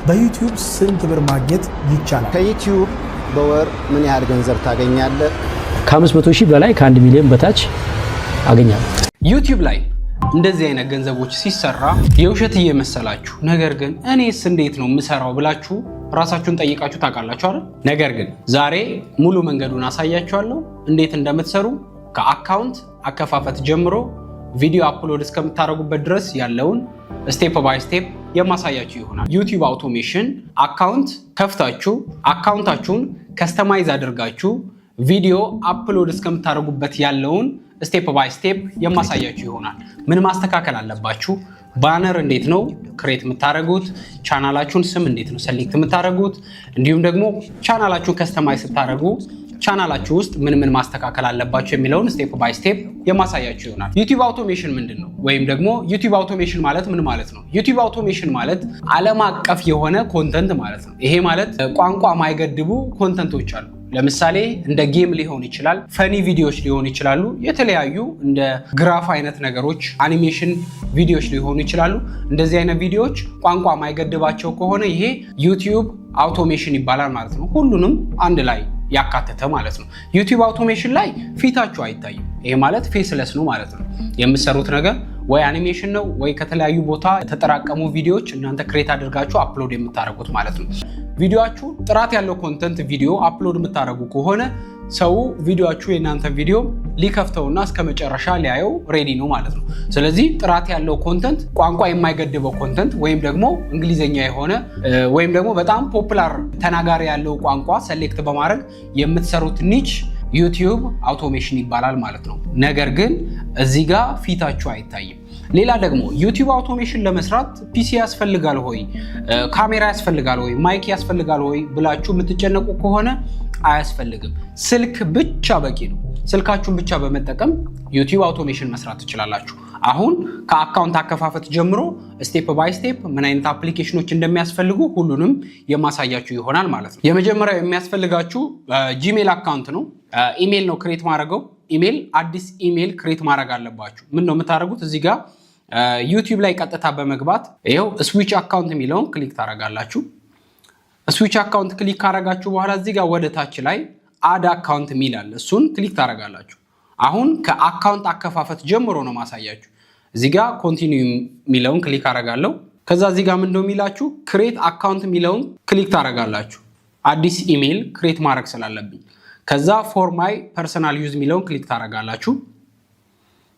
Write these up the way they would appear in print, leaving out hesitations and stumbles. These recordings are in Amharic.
በዩቲዩብ ስንት ብር ማግኘት ይቻላል? ከዩቲዩብ በወር ምን ያህል ገንዘብ ታገኛለህ? ከ500,000 በላይ ከ1 ሚሊዮን በታች አገኛለሁ። ዩቲዩብ ላይ እንደዚህ አይነት ገንዘቦች ሲሰራ የውሸት እየመሰላችሁ ነገር ግን እኔስ እንዴት ነው የምሰራው ብላችሁ ራሳችሁን ጠይቃችሁ ታውቃላችሁ አይደል? ነገር ግን ዛሬ ሙሉ መንገዱን አሳያችኋለሁ እንዴት እንደምትሰሩ ከአካውንት አከፋፈት ጀምሮ ቪዲዮ አፕሎድ እስከምታደርጉበት ድረስ ያለውን ስቴፕ ባይ ስቴፕ የማሳያችሁ ይሆናል። ዩቲዩብ አውቶሜሽን አካውንት ከፍታችሁ አካውንታችሁን ከስተማይዝ አድርጋችሁ ቪዲዮ አፕሎድ እስከምታደርጉበት ያለውን ስቴፕ ባይ ስቴፕ የማሳያችሁ ይሆናል። ምን ማስተካከል አለባችሁ? ባነር እንዴት ነው ክሬት የምታደርጉት? ቻናላችሁን ስም እንዴት ነው ሰሌክት የምታደርጉት? እንዲሁም ደግሞ ቻናላችሁን ከስተማይዝ ስታደርጉ ቻናላችሁ ውስጥ ምን ማስተካከል አለባችሁ የሚለውን ስቴፕ ባይ ስቴፕ የማሳያችሁ ይሆናል። ዩቲዩብ አውቶሜሽን ምንድን ነው? ወይም ደግሞ ዩቲዩብ አውቶሜሽን ማለት ምን ማለት ነው? ዩቲዩብ አውቶሜሽን ማለት ዓለም አቀፍ የሆነ ኮንተንት ማለት ነው። ይሄ ማለት ቋንቋ ማይገድቡ ኮንተንቶች አሉ። ለምሳሌ እንደ ጌም ሊሆን ይችላል፣ ፈኒ ቪዲዮዎች ሊሆኑ ይችላሉ፣ የተለያዩ እንደ ግራፍ አይነት ነገሮች፣ አኒሜሽን ቪዲዮዎች ሊሆኑ ይችላሉ። እንደዚህ አይነት ቪዲዮዎች ቋንቋ ማይገድባቸው ከሆነ ይሄ ዩቲዩብ አውቶሜሽን ይባላል ማለት ነው። ሁሉንም አንድ ላይ ያካተተ ማለት ነው። ዩቲዩብ አውቶሜሽን ላይ ፊታችሁ አይታይም። ይሄ ማለት ፌስለስ ነው ማለት ነው። የምትሰሩት ነገር ወይ አኒሜሽን ነው ወይ ከተለያዩ ቦታ የተጠራቀሙ ቪዲዮዎች እናንተ ክሬት አድርጋችሁ አፕሎድ የምታደርጉት ማለት ነው። ቪዲዮአችሁ ጥራት ያለው ኮንተንት ቪዲዮ አፕሎድ የምታደርጉ ከሆነ ሰው ቪዲዮአችሁ የእናንተ ቪዲዮ ሊከፍተውና እስከ መጨረሻ ሊያየው ሬዲ ነው ማለት ነው። ስለዚህ ጥራት ያለው ኮንተንት፣ ቋንቋ የማይገድበው ኮንተንት ወይም ደግሞ እንግሊዘኛ የሆነ ወይም ደግሞ በጣም ፖፑላር ተናጋሪ ያለው ቋንቋ ሰሌክት በማድረግ የምትሰሩት ኒች ዩቲዩብ አውቶሜሽን ይባላል ማለት ነው። ነገር ግን እዚህ ጋር ፊታችሁ አይታይም። ሌላ ደግሞ ዩቲዩብ አውቶሜሽን ለመስራት ፒሲ ያስፈልጋል ሆይ፣ ካሜራ ያስፈልጋል ሆይ፣ ማይክ ያስፈልጋል ሆይ ብላችሁ የምትጨነቁ ከሆነ አያስፈልግም። ስልክ ብቻ በቂ ነው። ስልካችሁን ብቻ በመጠቀም ዩቲዩብ አውቶሜሽን መስራት ትችላላችሁ። አሁን ከአካውንት አከፋፈት ጀምሮ ስቴፕ ባይ ስቴፕ ምን አይነት አፕሊኬሽኖች እንደሚያስፈልጉ ሁሉንም የማሳያችሁ ይሆናል ማለት ነው። የመጀመሪያው የሚያስፈልጋችሁ ጂሜል አካውንት ነው። ኢሜል ነው ክሬት ማድረገው። ኢሜል አዲስ ኢሜል ክሬት ማድረግ አለባችሁ። ምን ነው የምታደርጉት? እዚህ ጋር ዩቲዩብ ላይ ቀጥታ በመግባት ይኸው ስዊች አካውንት የሚለውን ክሊክ ታደርጋላችሁ። ስዊች አካውንት ክሊክ ካደረጋችሁ በኋላ እዚህ ጋር ወደ ታች ላይ አድ አካውንት የሚል አለ። እሱን ክሊክ ታደርጋላችሁ። አሁን ከአካውንት አከፋፈት ጀምሮ ነው ማሳያችሁ። እዚህ ጋር ኮንቲኒው የሚለውን ክሊክ አደርጋለሁ። ከዛ እዚህ ጋር ምንድነው የሚላችሁ? ክሬት አካውንት የሚለውን ክሊክ ታደርጋላችሁ። አዲስ ኢሜል ክሬት ማድረግ ስላለብኝ። ከዛ ፎር ማይ ፐርሰናል ዩዝ የሚለውን ክሊክ ታደርጋላችሁ።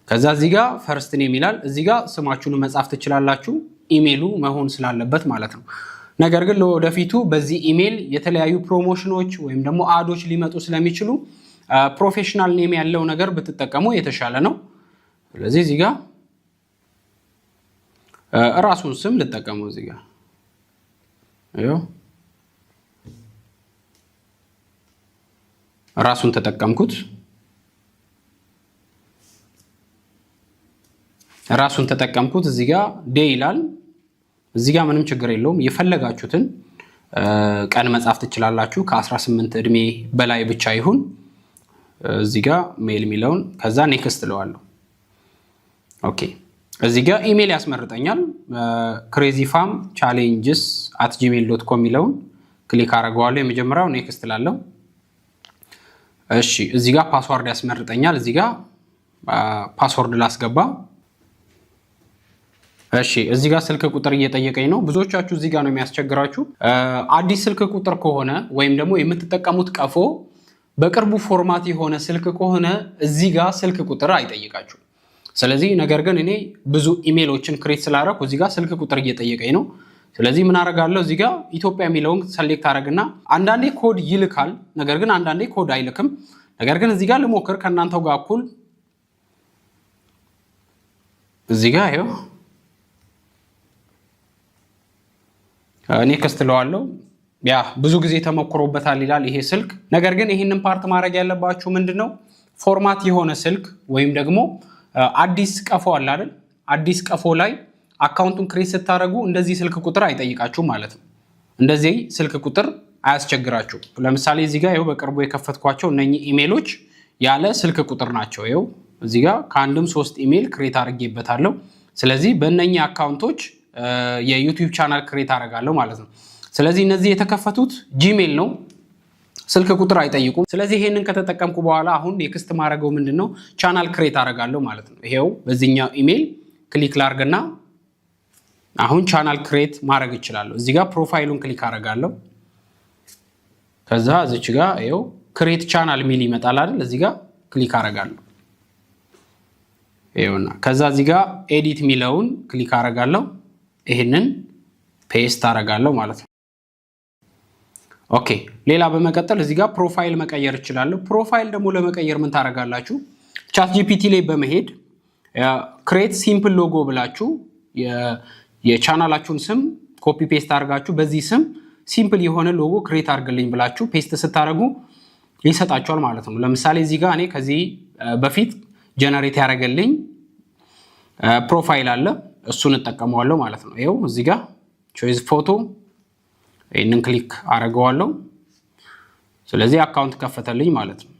ከዛ እዚህ ጋር ፈርስት ኔም ይላል። እዚህ ጋር ስማችሁን መጻፍ ትችላላችሁ፣ ኢሜሉ መሆን ስላለበት ማለት ነው። ነገር ግን ለወደፊቱ በዚህ ኢሜል የተለያዩ ፕሮሞሽኖች ወይም ደግሞ አዶች ሊመጡ ስለሚችሉ ፕሮፌሽናል ኔም ያለው ነገር ብትጠቀሙ የተሻለ ነው። ስለዚህ እዚህ ጋር ራሱን ስም ልጠቀሙ። እዚህ ጋር ራሱን ተጠቀምኩት። እዚህ ጋር ዴ ይላል። እዚህ ጋር ምንም ችግር የለውም። የፈለጋችሁትን ቀን መጻፍ ትችላላችሁ። ከ18 እድሜ በላይ ብቻ ይሁን። እዚህ ጋር ሜል የሚለውን ከዛ ኔክስት እለዋለሁ። ኦኬ። እዚህ ጋር ኢሜል ያስመርጠኛል። crazyfarm challenges@gmail.com የሚለውን ክሊክ አደርገዋለሁ። የመጀመሪያው ኔክስት እላለሁ። እሺ፣ እዚህ ጋር ፓስወርድ ያስመርጠኛል። እዚህ ጋር ፓስወርድ ላስገባ። እሺ፣ እዚህ ጋር ስልክ ቁጥር እየጠየቀኝ ነው። ብዙዎቻችሁ እዚህ ጋር ነው የሚያስቸግራችሁ። አዲስ ስልክ ቁጥር ከሆነ ወይም ደግሞ የምትጠቀሙት ቀፎ በቅርቡ ፎርማት የሆነ ስልክ ከሆነ እዚህ ጋር ስልክ ቁጥር አይጠይቃችሁ። ስለዚህ ነገር ግን እኔ ብዙ ኢሜሎችን ክሬት ስላደረኩ እዚህ ጋር ስልክ ቁጥር እየጠየቀኝ ነው። ስለዚህ ምን አደርጋለሁ? እዚህ ጋር ኢትዮጵያ የሚለውን ሰሌክት አደርግና አንዳንዴ ኮድ ይልካል፣ ነገር ግን አንዳንዴ ኮድ አይልክም። ነገር ግን እዚህ ጋር ልሞክር ከእናንተው ጋር እኩል። እዚህ ጋር ይኸው ኔክስት እለዋለሁ። ያ ብዙ ጊዜ ተሞክሮበታል ይላል ይሄ ስልክ። ነገር ግን ይሄንን ፓርት ማድረግ ያለባችሁ ምንድነው? ፎርማት የሆነ ስልክ ወይም ደግሞ አዲስ ቀፎ አለ አይደል? አዲስ ቀፎ ላይ አካውንቱን ክሬት ስታደርጉ እንደዚህ ስልክ ቁጥር አይጠይቃችሁ ማለት ነው። እንደዚህ ስልክ ቁጥር አያስቸግራችሁ። ለምሳሌ እዚህ ጋር ይኸው በቅርቡ የከፈትኳቸው እነኚህ ኢሜሎች ያለ ስልክ ቁጥር ናቸው። ይኸው እዚህ ጋር ከአንድም 3 ኢሜል ክሬት አድርጌበታለሁ። ስለዚህ በእነኚህ አካውንቶች የዩቲዩብ ቻናል ክሬት አደርጋለሁ ማለት ነው። ስለዚህ እነዚህ የተከፈቱት ጂሜል ነው፣ ስልክ ቁጥር አይጠይቁም። ስለዚህ ይሄንን ከተጠቀምኩ በኋላ አሁን ኔክስት ማድረገው ምንድነው ቻናል ክሬት አደርጋለሁ ማለት ነው። ይሄው በዚህኛው ኢሜል ክሊክ ላርግና አሁን ቻናል ክሬት ማድረግ ይችላል። እዚህ ጋር ፕሮፋይሉን ክሊክ አደርጋለሁ። ከዛ እዚች ጋር ይሄው ክሬት ቻናል ሚል ይመጣል አይደል? እዚህ ጋር ክሊክ አደርጋለሁ። ይሄውና ከዛ እዚህ ጋር ኤዲት ሚለውን ክሊክ አደርጋለሁ። ይሄንን ፔስት አደርጋለሁ ማለት ነው። ኦኬ ሌላ በመቀጠል እዚህ ጋር ፕሮፋይል መቀየር ይችላል። ፕሮፋይል ደግሞ ለመቀየር ምን ታደርጋላችሁ? ቻት ጂፒቲ ላይ በመሄድ ክሬት ሲምፕል ሎጎ ብላችሁ የቻናላችሁን ስም ኮፒ ፔስት አድርጋችሁ በዚህ ስም ሲምፕል የሆነ ሎጎ ክሬት አድርግልኝ ብላችሁ ፔስት ስታደርጉ ይሰጣችኋል ማለት ነው። ለምሳሌ እዚህ ጋር እኔ ከዚህ በፊት ጀነሬት ያደረገልኝ ፕሮፋይል አለ፣ እሱን እጠቀመዋለሁ ማለት ነው። ይሄው እዚህ ጋር ቾይስ ፎቶ ይሄንን ክሊክ አደርገዋለሁ። ስለዚህ አካውንት ከፈተልኝ ማለት ነው።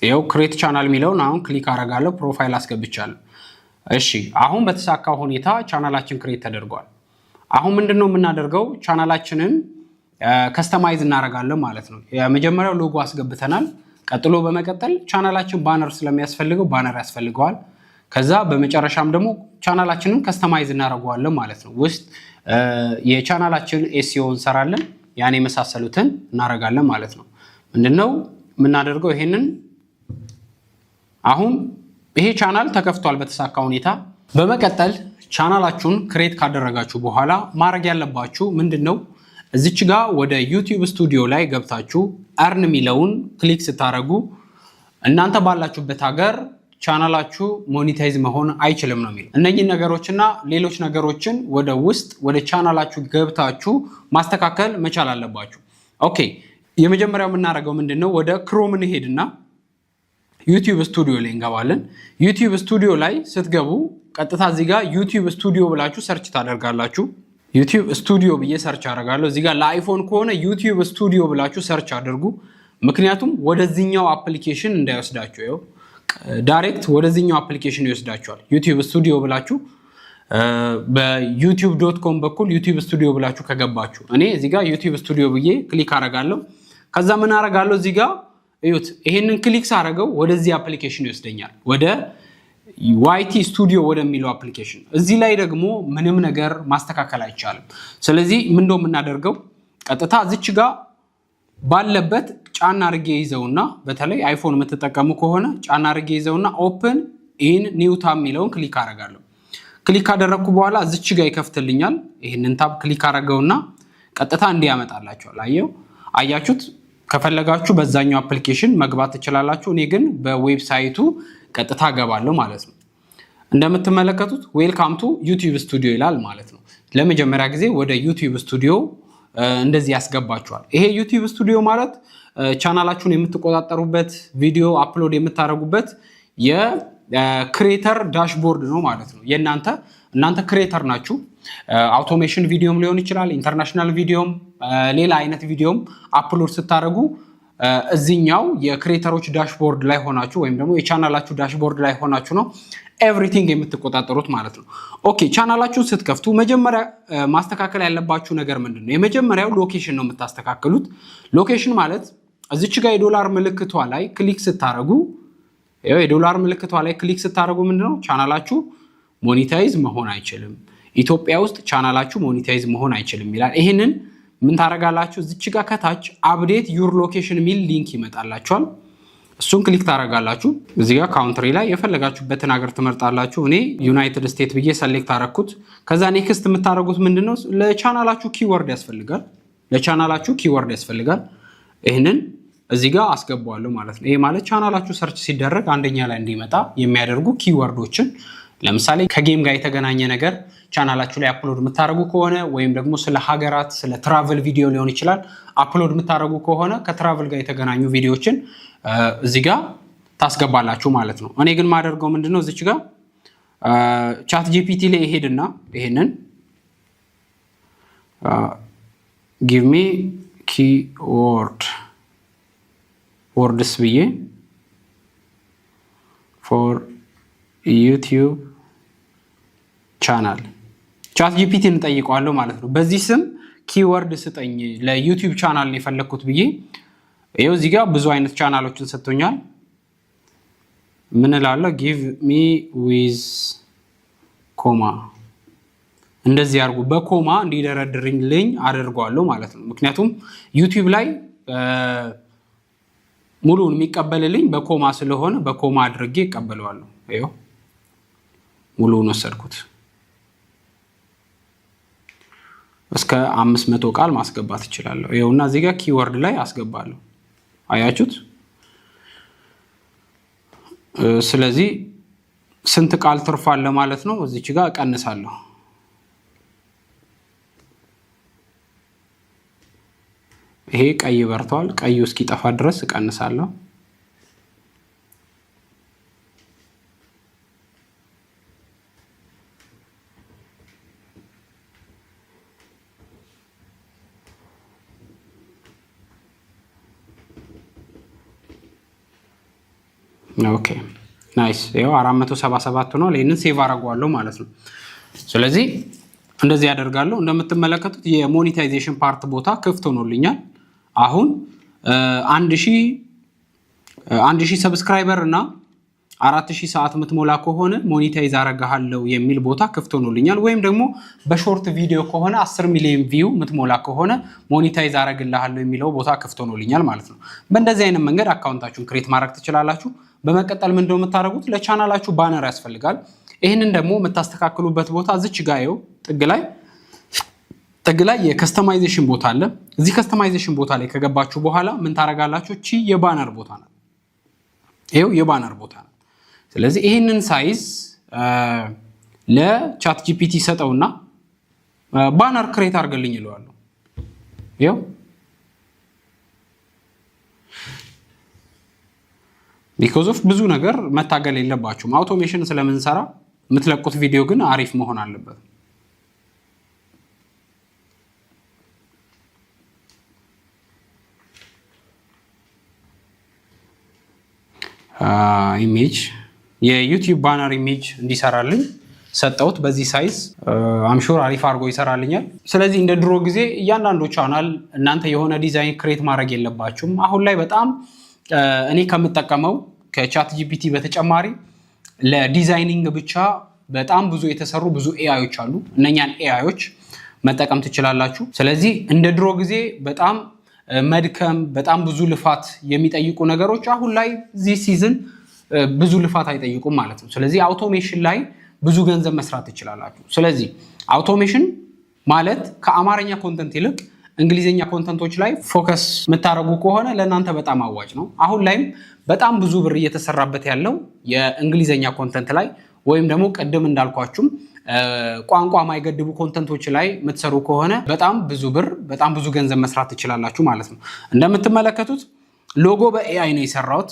ይሄው ክሬት ቻናል የሚለውን አሁን ክሊክ አደርጋለሁ። ፕሮፋይል አስገብቻለሁ። እሺ አሁን በተሳካ ሁኔታ ቻናላችን ክሬት ተደርጓል። አሁን ምንድነው የምናደርገው? ቻናላችንን ከስተማይዝ እናደርጋለን ማለት ነው። የመጀመሪያው ሎጎ አስገብተናል። ቀጥሎ በመቀጠል ቻናላችን ባነር ስለሚያስፈልገው ባነር ያስፈልገዋል። ከዛ በመጨረሻም ደግሞ ቻናላችንን ከስተማይዝ እናደርገዋለን ማለት ነው። ውስጥ የቻናላችን ኤስኢኦ እንሰራለን፣ ያን የመሳሰሉትን እናደርጋለን ማለት ነው። ምንድነው የምናደርገው? ይሄንን አሁን ይሄ ቻናል ተከፍቷል በተሳካ ሁኔታ። በመቀጠል ቻናላችሁን ክሬት ካደረጋችሁ በኋላ ማድረግ ያለባችሁ ምንድነው? እዚች ጋር ወደ ዩቲዩብ ስቱዲዮ ላይ ገብታችሁ አርን ሚለውን ክሊክ ስታደርጉ እናንተ ባላችሁበት ሀገር ቻናላችሁ ሞኔታይዝ መሆን አይችልም ነው የሚለው። እነኚህ ነገሮችና ሌሎች ነገሮችን ወደ ውስጥ ወደ ቻናላችሁ ገብታችሁ ማስተካከል መቻል አለባችሁ። ኦኬ የመጀመሪያው የምናደርገው ምንድነው? ወደ ክሮም እንሄድና ዩቲዩብ ስቱዲዮ ላይ እንገባለን። ዩቲዩብ ስቱዲዮ ላይ ስትገቡ ቀጥታ እዚህ ጋር ዩቲዩብ ስቱዲዮ ብላችሁ ሰርች ታደርጋላችሁ። ዩቲዩብ ስቱዲዮ ብዬ ሰርች አደርጋለሁ። እዚህ ጋር ለአይፎን ከሆነ ዩቲዩብ ስቱዲዮ ብላችሁ ሰርች አድርጉ። ምክንያቱም ወደዚህኛው አፕሊኬሽን እንዳይወስዳችሁ፣ ይኸው ዳይሬክት ወደዚህኛው አፕሊኬሽን ይወስዳችኋል። ዩቲዩብ ስቱዲዮ ብላችሁ በዩቲዩብ.com በኩል ዩቲዩብ ስቱዲዮ ብላችሁ ከገባችሁ እኔ እዚህ ጋር ዩቲዩብ ስቱዲዮ ብዬ ክሊክ አደርጋለሁ። ከዛ ምን አደርጋለሁ? እዚህ ጋር እዩት። ይሄንን ክሊክ ሳደርገው ወደዚህ አፕሊኬሽን ይወስደኛል፣ ወደ ዋይቲ ስቱዲዮ ወደሚለው አፕሊኬሽን። እዚህ ላይ ደግሞ ምንም ነገር ማስተካከል አይቻልም። ስለዚህ ምንድነው የምናደርገው? ቀጥታ እዚች ጋር ባለበት ጫና አድርጌ ይዘውና በተለይ አይፎን የምትጠቀሙ ከሆነ ጫና አድርጌ ይዘውና ኦፕን ኢን ኒው ታብ የሚለውን ክሊክ አደርጋለሁ። ክሊክ ካደረግኩ በኋላ እዚች ጋር ይከፍትልኛል። ይህንን ታብ ክሊክ አደረገውና ቀጥታ እንዲያመጣላችኋል። አያችሁት? ከፈለጋችሁ በዛኛው አፕሊኬሽን መግባት ትችላላችሁ። እኔ ግን በዌብሳይቱ ቀጥታ ገባለሁ ማለት ነው። እንደምትመለከቱት ዌልካም ቱ ዩቲዩብ ስቱዲዮ ይላል ማለት ነው። ለመጀመሪያ ጊዜ ወደ ዩቲዩብ ስቱዲዮ እንደዚህ ያስገባችኋል። ይሄ ዩቲዩብ ስቱዲዮ ማለት ቻናላችሁን የምትቆጣጠሩበት፣ ቪዲዮ አፕሎድ የምታደርጉበት የክሬተር ዳሽቦርድ ነው ማለት ነው። እናንተ ክሬተር ናችሁ። አውቶሜሽን ቪዲዮም ሊሆን ይችላል፣ ኢንተርናሽናል ቪዲዮም፣ ሌላ አይነት ቪዲዮም አፕሎድ ስታደርጉ እዚህኛው የክሬተሮች ዳሽቦርድ ላይ ሆናችሁ ወይም ደግሞ የቻናላችሁ ዳሽቦርድ ላይ ሆናችሁ ነው ኤቭሪቲንግ የምትቆጣጠሩት ማለት ነው። ኦኬ ቻናላችሁን ስትከፍቱ መጀመሪያ ማስተካከል ያለባችሁ ነገር ምንድነው? የመጀመሪያው ሎኬሽን ነው የምታስተካክሉት። ሎኬሽን ማለት እዚች ጋር የዶላር ምልክቷ ላይ ክሊክ ስታደርጉ የዶላር ምልክቷ ላይ ክሊክ ስታደርጉ ምንድነው ቻናላችሁ ሞኔታይዝ መሆን አይችልም፣ ኢትዮጵያ ውስጥ ቻናላችሁ ሞኔታይዝ መሆን አይችልም ይላል። ይሄንን ምን ታደርጋላችሁ? እዚች ጋር ከታች አፕዴት ዩር ሎኬሽን ሚል ሊንክ ይመጣላችኋል። እሱን ክሊክ ታደርጋላችሁ። እዚህ ጋር ካውንትሪ ላይ የፈለጋችሁበትን ሀገር ትመርጣላችሁ። እኔ ዩናይትድ ስቴትስ ብዬ ሰሌክት አደረኩት። ከዛ ኔክስት የምታደርጉት ምንድነው? ለቻናላችሁ ኪወርድ ያስፈልጋል። ይህንን እዚህ ጋር አስገባዋለሁ ማለት ነው። ይሄ ማለት ቻናላችሁ ሰርች ሲደረግ አንደኛ ላይ እንዲመጣ የሚያደርጉ ኪወርዶችን፣ ለምሳሌ ከጌም ጋር የተገናኘ ነገር ቻናላችሁ ላይ አፕሎድ የምታደርጉ ከሆነ ወይም ደግሞ ስለ ሀገራት ስለ ትራቨል ቪዲዮ ሊሆን ይችላል አፕሎድ የምታደርጉ ከሆነ ከትራቨል ጋር የተገናኙ ቪዲዮዎችን እዚህ ጋር ታስገባላችሁ ማለት ነው። እኔ ግን ማደርገው ምንድነው? እዚች ጋር ቻት ጂፒቲ ላይ ይሄድና ይሄንን ጊቭ ሚ ወርድስ ብዬ ፎር ዩቲዩብ ቻናል ቻት ጂፒቲ እንጠይቀዋለሁ ማለት ነው። በዚህ ስም ኪወርድ ስጠኝ ለዩቲዩብ ቻናል ነው የፈለኩት ብዬ ይሄው እዚህ ጋር ብዙ አይነት ቻናሎችን ሰጥቶኛል። ምን እላለሁ give me with ኮማ እንደዚህ አድርጉ በኮማ እንዲደረድርልኝ አደርጋለሁ ማለት ነው። ምክንያቱም ዩቲዩብ ላይ ሙሉን የሚቀበልልኝ በኮማ ስለሆነ በኮማ አድርጌ እቀበለዋለሁ። ይሄው ሙሉውን ወሰድኩት። እስከ 500 ቃል ማስገባት እችላለሁ። ይሄውና እዚህ ጋር ኪወርድ ላይ አስገባለሁ። አያችሁት? ስለዚህ ስንት ቃል ትርፋለ ማለት ነው። እዚች ጋር እቀንሳለሁ። ይሄ ቀይ በርቷል። ቀዩ እስኪጠፋ ድረስ እቀንሳለሁ። ኦኬ ናይስ። ይሄው 477 ነው። ለይንን ሴቭ አደርጋለሁ ማለት ነው። ስለዚህ እንደዚህ ያደርጋለሁ። እንደምትመለከቱት የሞኔታይዜሽን ፓርት ቦታ ክፍት ሆኖልኛል። አሁን 1000 ሰብስክራይበር እና 4000 ሰዓት የምትሞላ ከሆነ ሞኔታይዝ አረጋለሁ የሚል ቦታ ክፍት ሆኖልኛል። ወይም ደግሞ በሾርት ቪዲዮ ከሆነ 10 ሚሊዮን ቪው የምትሞላ ከሆነ ሞኔታይዝ አረጋለሁ የሚለው ቦታ ክፍት ሆኖልኛል ማለት ነው። በእንደዚህ አይነት መንገድ አካውንታችሁን ክሬት ማድረግ ትችላላችሁ። በመቀጠል ምን እንደው የምታደርጉት ለቻናላችሁ ባነር ያስፈልጋል። ይሄንን ደግሞ የምታስተካክሉበት ቦታ እዚች ጋር ይኸው ጥግ ላይ የከስተማይዜሽን ቦታ አለ። እዚህ ከስተማይዜሽን ቦታ ላይ ከገባችሁ በኋላ ምን ታረጋላችሁ? እቺ የባነር ቦታ ናት። ይሄው የባነር ቦታ ናት። ስለዚህ ይሄንን ሳይዝ ለቻት ጂፒቲ ሰጠውና ባነር ክሬት አድርግልኝ ይለዋለሁ። ይሄው because of ብዙ ነገር መታገል የለባችሁም። አውቶሜሽን ስለምንሰራ የምትለቁት ቪዲዮ ግን አሪፍ መሆን አለበት። ኢሜጅ የዩቲዩብ ባነር ኢሜጅ እንዲሰራልኝ ሰጠውት። በዚህ ሳይዝ አምሹር አሪፍ አድርጎ ይሰራልኛል። ስለዚህ እንደ ድሮ ጊዜ እያንዳንዱ ቻናል እናንተ የሆነ ዲዛይን ክሬት ማድረግ የለባችሁም። አሁን ላይ በጣም እኔ ከምጠቀመው ከቻት ጂፒቲ በተጨማሪ ለዲዛይኒንግ ብቻ በጣም ብዙ የተሰሩ ብዙ ኤአይዎች አሉ። እነኛን ኤአይዎች መጠቀም ትችላላችሁ። ስለዚህ እንደ ድሮ ጊዜ በጣም መድከም በጣም ብዙ ልፋት የሚጠይቁ ነገሮች አሁን ላይ እዚህ ሲዝን ብዙ ልፋት አይጠይቁም ማለት ነው። ስለዚህ አውቶሜሽን ላይ ብዙ ገንዘብ መስራት ትችላላችሁ። ስለዚህ አውቶሜሽን ማለት ከአማርኛ ኮንተንት ይልቅ እንግሊዘኛ ኮንተንቶች ላይ ፎከስ የምታደርጉ ከሆነ ለእናንተ በጣም አዋጭ ነው። አሁን ላይም በጣም ብዙ ብር እየተሰራበት ያለው የእንግሊዘኛ ኮንተንት ላይ ወይም ደግሞ ቅድም እንዳልኳችሁም ቋንቋ ማይገድቡ ኮንተንቶች ላይ የምትሰሩ ከሆነ በጣም ብዙ ብር በጣም ብዙ ገንዘብ መስራት ትችላላችሁ ማለት ነው። እንደምትመለከቱት ሎጎ በኤአይ ነው የሰራሁት።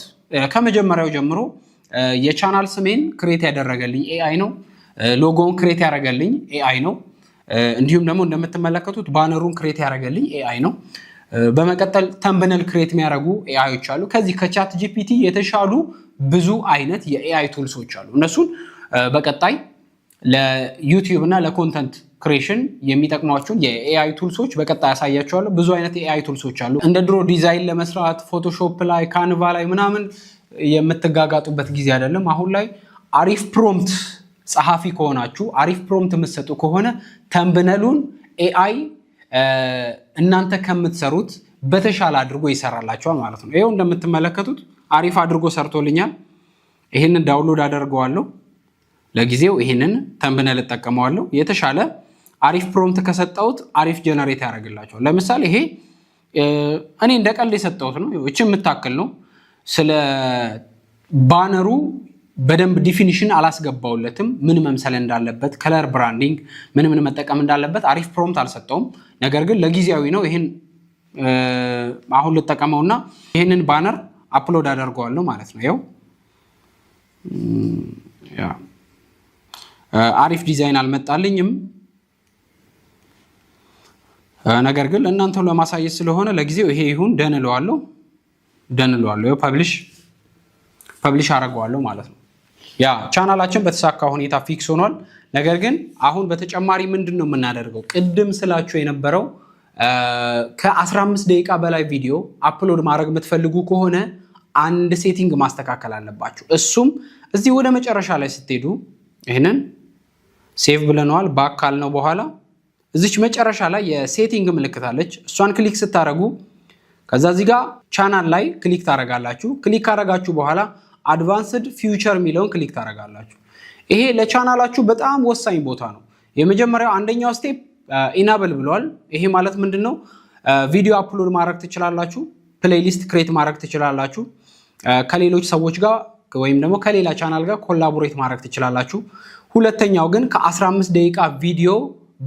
ከመጀመሪያው ጀምሮ የቻናል ስሜን ክሬት ያደረገልኝ ኤአይ ነው። ሎጎውን ክሬት ያደረገልኝ ኤአይ ነው። እንዲሁም ደግሞ እንደምትመለከቱት ባነሩን ክሬት ያደረገልኝ ኤአይ ነው። በመቀጠል ተምብነል ክሬት የሚያደርጉ ኤአይዎች አሉ። ከዚህ ከቻት ጂፒቲ የተሻሉ ብዙ አይነት የኤአይ ቱልሶች አሉ። እነሱን በቀጣይ ለዩቲዩብ እና ለኮንተንት ክሬሽን የሚጠቅሟቸውን የኤአይ ቱልሶች በቀጣይ ያሳያቸዋለሁ። ብዙ አይነት የኤአይ ቱልሶች አሉ። እንደ ድሮ ዲዛይን ለመስራት ፎቶሾፕ ላይ ካንቫ ላይ ምናምን የምትጋጋጡበት ጊዜ አይደለም። አሁን ላይ አሪፍ ፕሮምፕት ጸሐፊ ከሆናችሁ አሪፍ ፕሮምፕት የምትሰጡ ከሆነ ተምብነሉን ኤአይ እናንተ ከምትሰሩት በተሻለ አድርጎ ይሰራላችኋል ማለት ነው። ይሄው እንደምትመለከቱት አሪፍ አድርጎ ሰርቶልኛል። ይሄንን ዳውንሎድ አደርገዋለሁ። ለጊዜው ይሄንን ተምብነል እጠቀመዋለሁ። የተሻለ አሪፍ ፕሮምፕት ከሰጠሁት አሪፍ ጀነሬት ያደርግላችኋል። ለምሳሌ ይሄ እኔ እንደ ቀልድ የሰጠሁት ነው። እቺ የምታክል ነው። ስለ ባነሩ በደንብ ዲፊኒሽን አላስገባውለትም። ምን መምሰል እንዳለበት ከለር ብራንዲንግ ምን መጠቀም እንዳለበት አሪፍ ፕሮምፕት አልሰጠውም። ነገር ግን ለጊዜያዊ ነው። ይሄን አሁን ልጠቀመውና ይሄንን ባነር አፕሎድ አደርገዋለሁ ማለት ነው። ይኸው አሪፍ ዲዛይን አልመጣልኝም። ነገር ግን ለእናንተ ለማሳየት ስለሆነ ለጊዜው ይሄ ይሁን ደንለዋለሁ። ይኸው ፐብሊሽ አደርገዋለሁ ማለት ነው። ያ ቻናላችን በተሳካ ሁኔታ ፊክስ ሆኗል። ነገር ግን አሁን በተጨማሪ ምንድን ነው የምናደርገው? ቅድም ስላችሁ የነበረው ከ15 ደቂቃ በላይ ቪዲዮ አፕሎድ ማድረግ የምትፈልጉ ከሆነ አንድ ሴቲንግ ማስተካከል አለባችሁ። እሱም እዚህ ወደ መጨረሻ ላይ ስትሄዱ ይህንን ሴቭ ብለነዋል። ባክ ካልነው በኋላ እዚች መጨረሻ ላይ የሴቲንግ ምልክት አለች። እሷን ክሊክ ስታደርጉ ከዛ እዚህ ጋር ቻናል ላይ ክሊክ ታደርጋላችሁ። ክሊክ ካደረጋችሁ በኋላ አድቫንስድ ፊውቸር የሚለውን ክሊክ ታደርጋላችሁ። ይሄ ለቻናላችሁ በጣም ወሳኝ ቦታ ነው። የመጀመሪያው አንደኛው ስቴፕ ኢናብል ብሏል። ይሄ ማለት ምንድነው? ቪዲዮ አፕሎድ ማድረግ ትችላላችሁ፣ ፕሌሊስት ክሬት ማድረግ ትችላላችሁ፣ ከሌሎች ሰዎች ጋር ወይም ደግሞ ከሌላ ቻናል ጋር ኮላቦሬት ማድረግ ትችላላችሁ። ሁለተኛው ግን ከ15 ደቂቃ ቪዲዮ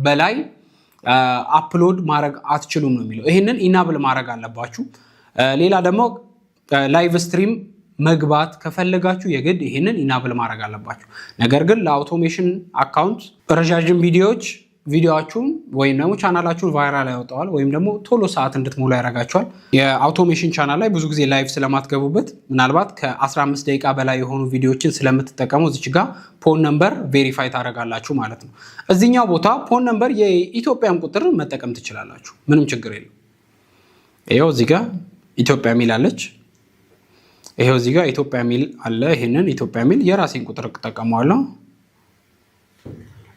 በላይ አፕሎድ ማድረግ አትችሉም ነው የሚለው። ይህንን ኢናብል ማድረግ አለባችሁ። ሌላ ደግሞ ላይቭ ስትሪም መግባት ከፈለጋችሁ የግድ ይህንን ኢናብል ማድረግ አለባችሁ። ነገር ግን ለአውቶሜሽን አካውንት ረዣዥም ቪዲዮዎቹን ወይም ደግሞ ቻናላችሁን ቫይራል ያወጣዋል ወይም ደግሞ ቶሎ ሰዓት እንድትሞላ ያደርጋችኋል። የአውቶሜሽን ቻናል ላይ ብዙ ጊዜ ላይቭ ስለማትገቡበት ምናልባት ከ15 ደቂቃ በላይ የሆኑ ቪዲዮዎችን ስለምትጠቀሙ እዚች ጋር ፖን ነምበር ቬሪፋይ ታደርጋላችሁ ማለት ነው። እዚኛው ቦታ ፖን ነምበር የኢትዮጵያን ቁጥር መጠቀም ትችላላችሁ፣ ምንም ችግር የለም። ይኸው እዚህ ጋር ኢትዮጵያ ሚል አለች። ይሄው እዚህ ጋር ኢትዮጵያ ሚል አለ። ይሄንን ኢትዮጵያ ሚል የራሴን ቁጥር ተጠቀመዋለሁ።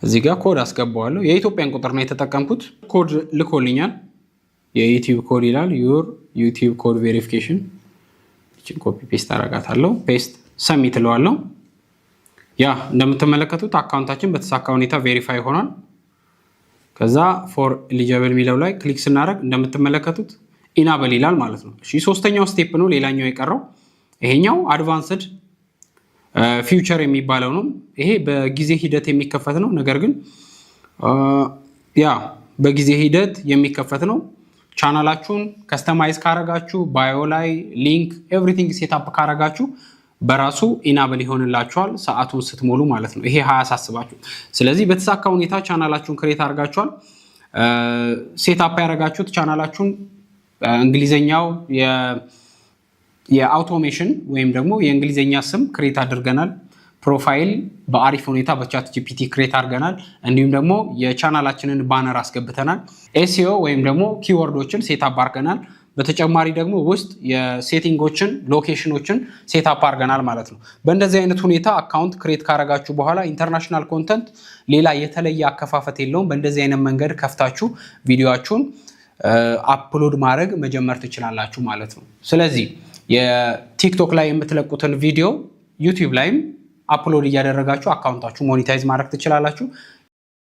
እዚህ ጋር ኮድ አስገባዋለሁ። የኢትዮጵያን ቁጥር ነው የተጠቀምኩት። ኮድ ልኮልኛል። የዩቲዩብ ኮድ ይላል ዩር ዩቲዩብ ኮድ ቬሪፊኬሽን። እቺን ኮፒ ፔስት አደርጋታለሁ። ፔስት ሰሚት እለዋለሁ። ያ እንደምትመለከቱት አካውንታችን በተሳካ ሁኔታ ቬሪፋይ ሆኗል። ከዛ ፎር ኤሊጂብል ሚለው ላይ ክሊክ ስናደርግ እንደምትመለከቱት ኢናብል ይላል ማለት ነው። እሺ ሶስተኛው ስቴፕ ነው ሌላኛው የቀረው። ይሄኛው አድቫንስድ ፊውቸር የሚባለው ነው። ይሄ በጊዜ ሂደት የሚከፈት ነው። ነገር ግን በጊዜ ሂደት የሚከፈት ነው። ቻናላችሁን ከስተማይዝ ካረጋችሁ ባዮ ላይ ሊንክ ኤቭሪቲንግ ሴትአፕ ካረጋችሁ በራሱ ኢናብል ይሆንላችኋል ሰዓቱን ስትሞሉ ማለት ነው። ይሄ አያሳስባችሁ። ስለዚህ በተሳካ ሁኔታ ቻናላችሁን ክሬት አድርጋችኋል። ሴትአፕ ያረጋችሁት ቻናላችሁን እንግሊዘኛው የአውቶሜሽን ወይም ደግሞ የእንግሊዝኛ ስም ክሬት አድርገናል። ፕሮፋይል በአሪፍ ሁኔታ በቻት ጂፒቲ ክሬት አድርገናል። እንዲሁም ደግሞ የቻናላችንን ባነር አስገብተናል። ኤስኢኦ ወይም ደግሞ ኪወርዶችን ሴትአፕ አድርገናል። በተጨማሪ ደግሞ ውስጥ የሴቲንጎችን ሎኬሽኖችን ሴትአፕ አድርገናል ማለት ነው። በእንደዚህ አይነት ሁኔታ አካውንት ክሬት ካረጋችሁ በኋላ ኢንተርናሽናል ኮንተንት ሌላ የተለየ አከፋፈት የለውም። በእንደዚህ አይነት መንገድ ከፍታችሁ ቪዲዮአችሁን አፕሎድ ማድረግ መጀመር ትችላላችሁ ማለት ነው። ስለዚህ የቲክቶክ ላይ የምትለቁትን ቪዲዮ ዩቲዩብ ላይም አፕሎድ እያደረጋችሁ አካውንታችሁ ሞኔታይዝ ማድረግ ትችላላችሁ።